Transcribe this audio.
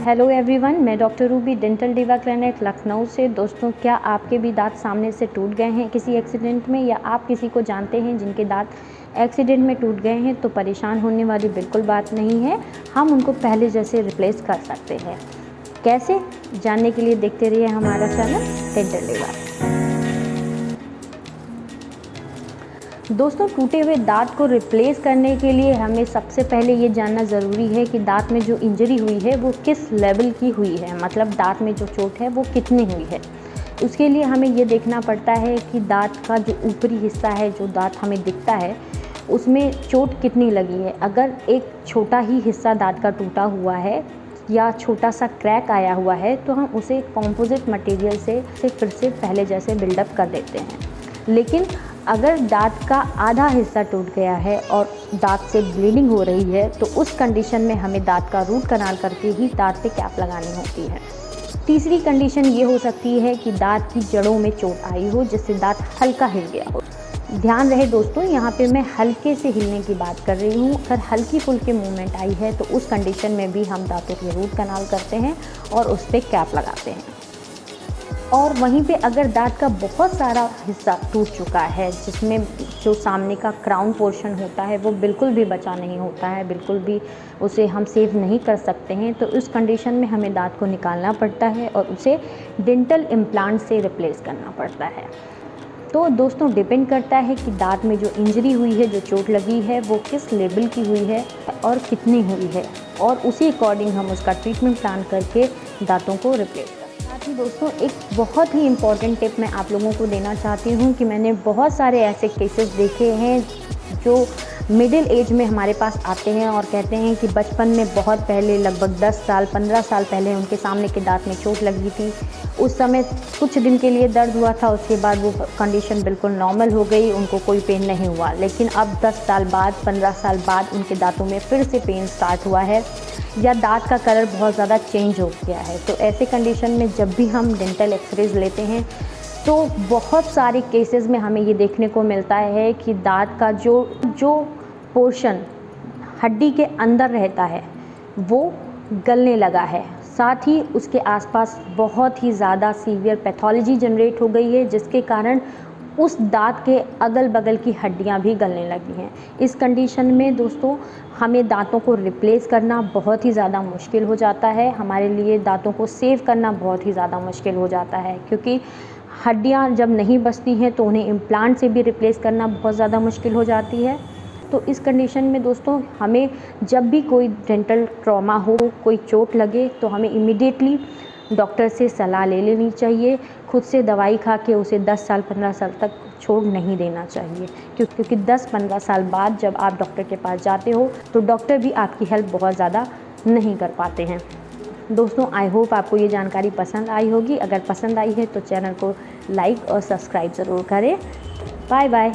Hello everyone, मैं doctor Ruby dental diva clinic Lucknow से। दोस्तों, क्या आपके भी दांत सामने से टूट गए हैं किसी एक्सीडेंट में, या आप किसी को जानते हैं जिनके दांत एक्सीडेंट में टूट गए हैं? तो परेशान होने वाली बिल्कुल बात नहीं है। हम उनको पहले जैसे रिप्लेस कर सकते हैं। कैसे, जानने के लिए देखते रहिए हमारा चैनल डेंटल डिवा। दोस्तों, टूटे हुए दांत को रिप्लेस करने के लिए हमें सबसे पहले ये जानना ज़रूरी है कि दांत में जो इंजरी हुई है वो किस लेवल की हुई है, मतलब दांत में जो चोट है वो कितनी हुई है। उसके लिए हमें ये देखना पड़ता है कि दांत का जो ऊपरी हिस्सा है, जो दांत हमें दिखता है, उसमें चोट कितनी लगी है। अगर एक छोटा ही हिस्सा दांत का टूटा हुआ है या छोटा सा क्रैक आया हुआ है तो हम उसे कॉम्पोजिट मटेरियल से फिर से पहले जैसे बिल्डअप कर देते हैं। लेकिन अगर दांत का आधा हिस्सा टूट गया है और दांत से ब्लीडिंग हो रही है तो उस कंडीशन में हमें दांत का रूट कनाल करके ही दांत पे कैप लगानी होती है। तीसरी कंडीशन ये हो सकती है कि दांत की जड़ों में चोट आई हो, जिससे दांत हल्का हिल गया हो। ध्यान रहे दोस्तों, यहाँ पे मैं हल्के से हिलने की बात कर रही हूँ। अगर हल्की फुल्की मूवमेंट आई है तो उस कंडीशन में भी हम दांतों के रूट कनाल करते हैं और उस पर कैप लगाते हैं। और वहीं पे अगर दांत का बहुत सारा हिस्सा टूट चुका है, जिसमें जो सामने का क्राउन पोर्शन होता है वो बिल्कुल भी बचा नहीं होता है, बिल्कुल भी उसे हम सेव नहीं कर सकते हैं, तो उस कंडीशन में हमें दांत को निकालना पड़ता है और उसे डेंटल इम्प्लांट से रिप्लेस करना पड़ता है। तो दोस्तों, डिपेंड करता है कि दांत में जो इंजरी हुई है, जो चोट लगी है, वो किस लेवल की हुई है और कितनी हुई है, और उसी अकॉर्डिंग हम उसका ट्रीटमेंट प्लान करके दांतों को रिप्लेस करते हैं। साथ ही दोस्तों, एक बहुत ही इम्पॉर्टेंट टिप मैं आप लोगों को देना चाहती हूँ कि मैंने बहुत सारे ऐसे केसेस देखे हैं जो मिडिल एज में हमारे पास आते हैं और कहते हैं कि बचपन में बहुत पहले, लगभग 10 साल 15 साल पहले उनके सामने के दांत में चोट लगी थी। उस समय कुछ दिन के लिए दर्द हुआ था, उसके बाद वो कंडीशन बिल्कुल नॉर्मल हो गई, उनको कोई पेन नहीं हुआ। लेकिन अब 10 साल बाद, 15 साल बाद उनके दांतों में फिर से पेन स्टार्ट हुआ है, या दांत का कलर बहुत ज़्यादा चेंज हो गया है। तो ऐसे कंडीशन में जब भी हम डेंटल एक्सरेज लेते हैं तो बहुत सारे केसेस में हमें ये देखने को मिलता है कि दांत का जो पोर्शन हड्डी के अंदर रहता है वो गलने लगा है। साथ ही उसके आसपास बहुत ही ज़्यादा सीवियर पैथोलॉजी जनरेट हो गई है, जिसके कारण उस दांत के अगल बगल की हड्डियां भी गलने लगी हैं। इस कंडीशन में दोस्तों, हमें दांतों को रिप्लेस करना बहुत ही ज़्यादा मुश्किल हो जाता है। हमारे लिए दांतों को सेव करना बहुत ही ज़्यादा मुश्किल हो जाता है, क्योंकि हड्डियां जब नहीं बचती हैं तो उन्हें इम्प्लांट से भी रिप्लेस करना बहुत ज़्यादा मुश्किल हो जाती है। तो इस कंडीशन में दोस्तों, हमें जब भी कोई डेंटल ट्रॉमा हो, कोई चोट लगे, तो हमें इमीडिएटली डॉक्टर से सलाह ले लेनी चाहिए। खुद से दवाई खा के उसे 10 साल 15 साल तक छोड़ नहीं देना चाहिए, क्योंकि 10-15 साल बाद जब आप डॉक्टर के पास जाते हो तो डॉक्टर भी आपकी हेल्प बहुत ज़्यादा नहीं कर पाते हैं। दोस्तों, आई होप आपको ये जानकारी पसंद आई होगी। अगर पसंद आई है तो चैनल को लाइक और सब्सक्राइब ज़रूर करें। Bye bye.